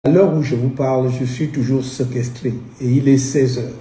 À l'heure où je vous parle, je suis toujours séquestré et il est 16 heures.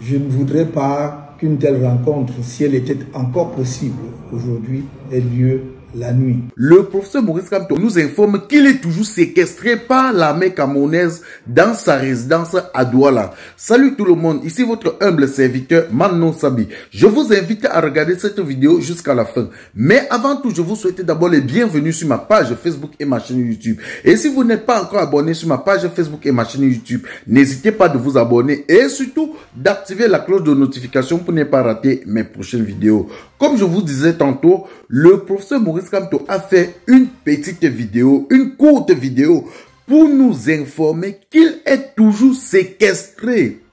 Je ne voudrais pas qu'une telle rencontre, si elle était encore possible aujourd'hui, ait lieu la nuit. Le professeur Maurice Kamto nous informe qu'il est toujours séquestré par l'armée camerounaise dans sa résidence à Douala. Salut tout le monde, ici votre humble serviteur Manon Sabi. Je vous invite à regarder cette vidéo jusqu'à la fin. Mais avant tout, je vous souhaite d'abord les bienvenus sur ma page Facebook et ma chaîne YouTube. Et si vous n'êtes pas encore abonné sur ma page Facebook et ma chaîne YouTube, n'hésitez pas de vous abonner et surtout d'activer la cloche de notification pour ne pas rater mes prochaines vidéos. Comme je vous disais tantôt, le professeur Maurice Kamto a fait une petite vidéo, une courte vidéo, pour nous informer qu'il est toujours séquestré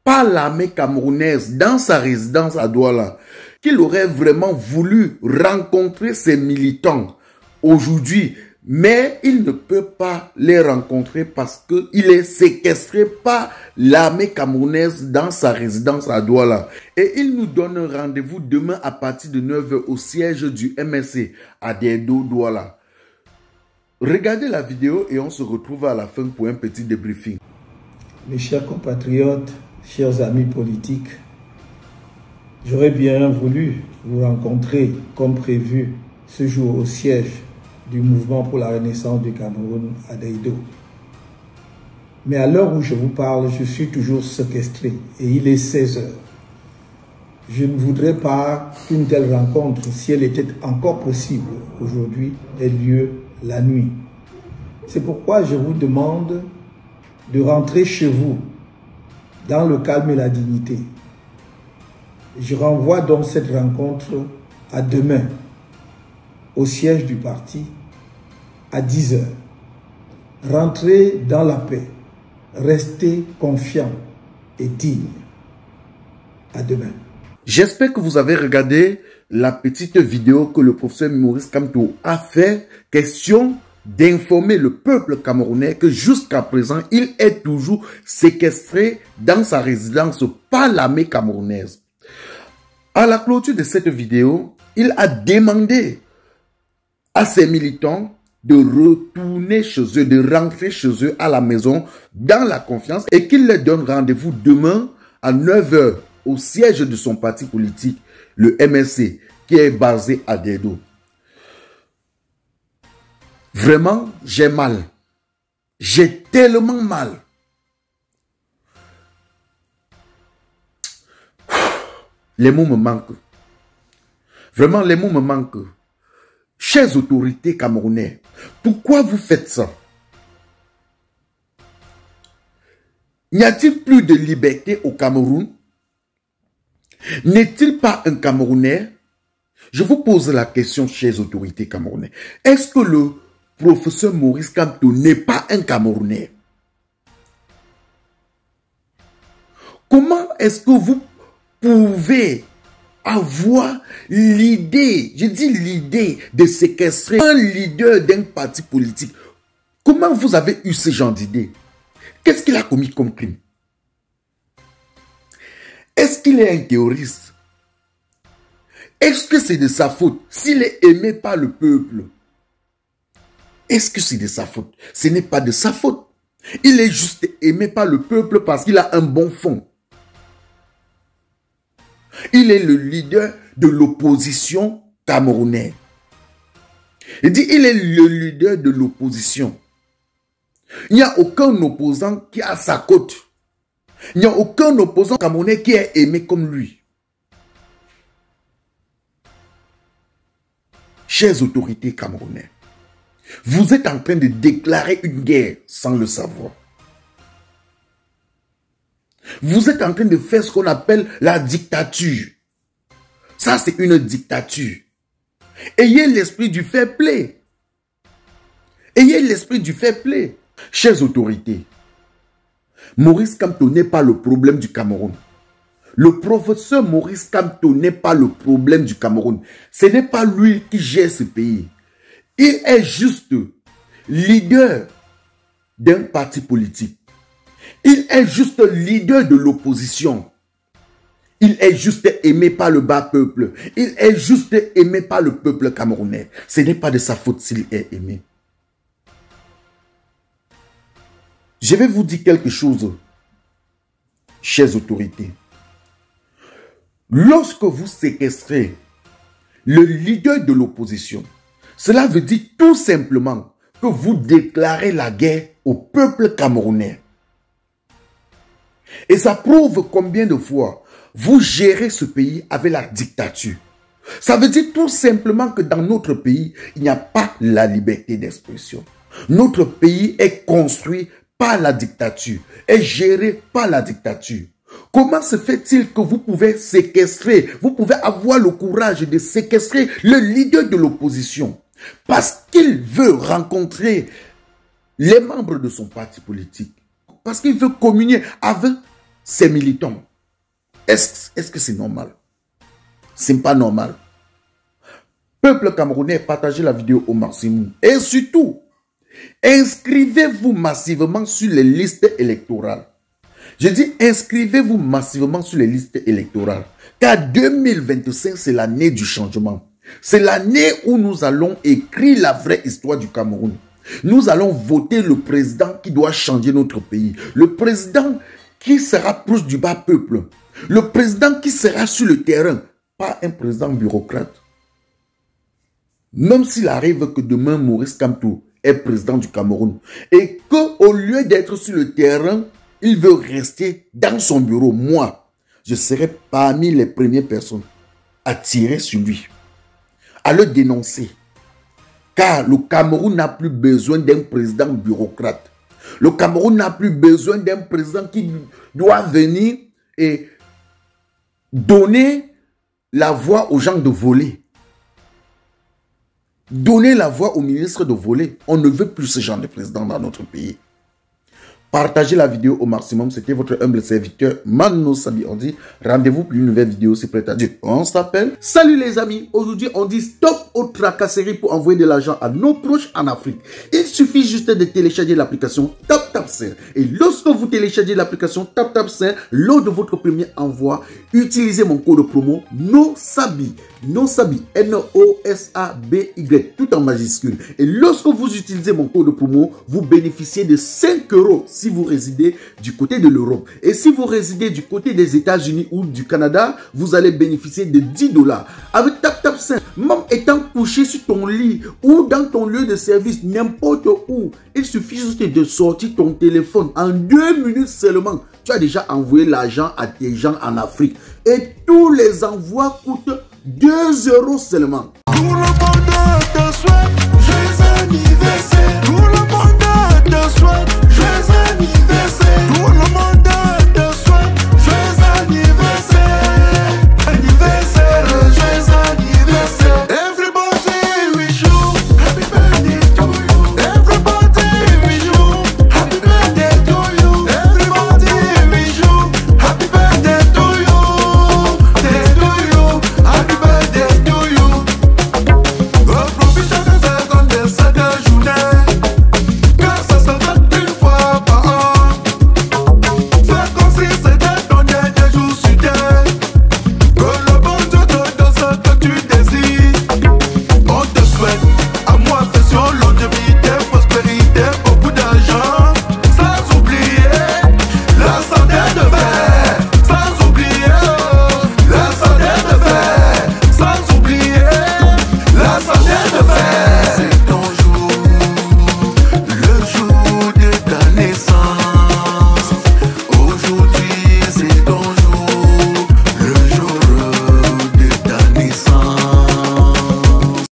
par l'armée camerounaise dans sa résidence à Douala, qu'il aurait vraiment voulu rencontrer ses militants aujourd'hui, mais il ne peut pas les rencontrer parce qu'il est séquestré par l'armée camerounaise dans sa résidence à Douala. Et il nous donne un rendez-vous demain à partir de 9 h au siège du MSC à Dedo, Douala. Regardez la vidéo et on se retrouve à la fin pour un petit débriefing. Mes chers compatriotes, chers amis politiques, j'aurais bien voulu vous rencontrer comme prévu ce jour au siège du mouvement pour la renaissance du Cameroun à Dedo. Mais à l'heure où je vous parle, je suis toujours séquestré et il est 16 heures. Je ne voudrais pas qu'une telle rencontre, si elle était encore possible aujourd'hui, ait lieu la nuit. C'est pourquoi je vous demande de rentrer chez vous dans le calme et la dignité. Je renvoie donc cette rencontre à demain au siège du parti à 10 h. Rentrez dans la paix, restez confiants et dignes. À demain. J'espère que vous avez regardé la petite vidéo que le professeur Maurice Kamto a fait, question d'informer le peuple camerounais que jusqu'à présent, il est toujours séquestré dans sa résidence par l'armée camerounaise. À la clôture de cette vidéo, il a demandé à ses militants de retourner chez eux, de rentrer chez eux à la maison dans la confiance et qu'il leur donne rendez-vous demain à 9 h au siège de son parti politique, le MSC, qui est basé à Dedo. Vraiment, j'ai mal. J'ai tellement mal. Les mots me manquent. Vraiment, les mots me manquent. Chères autorités camerounaises, pourquoi vous faites ça? N'y a-t-il plus de liberté au Cameroun? N'est-il pas un Camerounais? Je vous pose la question, chères autorités camerounaises. Est-ce que le professeur Maurice Kamto n'est pas un Camerounais? Comment est-ce que vous pouvez avoir l'idée, je dis l'idée, de séquestrer un leader d'un parti politique? Comment vous avez eu ce genre d'idée? Qu'est-ce qu'il a commis comme crime? Est-ce qu'il est un terroriste? Est-ce que c'est de sa faute s'il est aimé par le peuple? Est-ce que c'est de sa faute? Ce n'est pas de sa faute. Il est juste aimé par le peuple parce qu'il a un bon fond. Il est le leader de l'opposition camerounaise. Il dit il est le leader de l'opposition. Il n'y a aucun opposant qui a sa cote. Il n'y a aucun opposant camerounais qui est aimé comme lui. Chères autorités camerounaises, vous êtes en train de déclarer une guerre sans le savoir. Vous êtes en train de faire ce qu'on appelle la dictature. Ça, c'est une dictature. Ayez l'esprit du fair play. Ayez l'esprit du fair play. Chères autorités, Maurice Kamto n'est pas le problème du Cameroun. Le professeur Maurice Kamto n'est pas le problème du Cameroun. Ce n'est pas lui qui gère ce pays. Il est juste leader d'un parti politique. Il est juste leader de l'opposition. Il est juste aimé par le bas peuple. Il est juste aimé par le peuple camerounais. Ce n'est pas de sa faute s'il est aimé. Je vais vous dire quelque chose, chères autorités. Lorsque vous séquestrez le leader de l'opposition, cela veut dire tout simplement que vous déclarez la guerre au peuple camerounais. Et ça prouve combien de fois vous gérez ce pays avec la dictature. Ça veut dire tout simplement que dans notre pays, il n'y a pas la liberté d'expression. Notre pays est construit par la dictature, est géré par la dictature. Comment se fait-il que vous pouvez séquestrer, vous pouvez avoir le courage de séquestrer le leader de l'opposition parce qu'il veut rencontrer les membres de son parti politique, parce qu'il veut communier avec ses militants? Est-ce que c'est normal? C'est pas normal. Peuple camerounais, partagez la vidéo au maximum. Et surtout, inscrivez-vous massivement sur les listes électorales. Je dis inscrivez-vous massivement sur les listes électorales. Car 2025, c'est l'année du changement. C'est l'année où nous allons écrire la vraie histoire du Cameroun. Nous allons voter le président qui doit changer notre pays. Le président qui sera proche du bas peuple. Le président qui sera sur le terrain. Pas un président bureaucrate. Même s'il arrive que demain Maurice Kamto est président du Cameroun et qu'au lieu d'être sur le terrain, il veut rester dans son bureau, moi, je serai parmi les premières personnes à tirer sur lui, à le dénoncer. Car le Cameroun n'a plus besoin d'un président bureaucrate. Le Cameroun n'a plus besoin d'un président qui doit venir et donner la voix aux gens de voler. Donner la voix aux ministres de voler. On ne veut plus ce genre de président dans notre pays. Partagez la vidéo au maximum. C'était votre humble serviteur Mano Sabi. On dit rendez-vous pour une nouvelle vidéo. C'est prêt à dire. On s'appelle. Salut les amis. Aujourd'hui, on dit stop aux tracasseries pour envoyer de l'argent à nos proches en Afrique. Il suffit juste de télécharger l'application TapTapSend. Et lorsque vous téléchargez l'application TapTapSend, lors de votre premier envoi, utilisez mon code promo NOSABI. NOSABI. N-O-S-A-B-Y. Tout en majuscule. Et lorsque vous utilisez mon code promo, vous bénéficiez de 5 € si vous résidez du côté de l'Europe. Et si vous résidez du côté des États-Unis ou du Canada, vous allez bénéficier de 10 $. Avec TapTapSend, même étant couché sur ton lit ou dans ton lieu de service, n'importe où, il suffit juste de sortir ton téléphone. En 2 minutes seulement, tu as déjà envoyé l'argent à tes gens en Afrique. Et tous les envois coûtent 2 € seulement. Pour le bonheur de soi, joyeux anniversaire.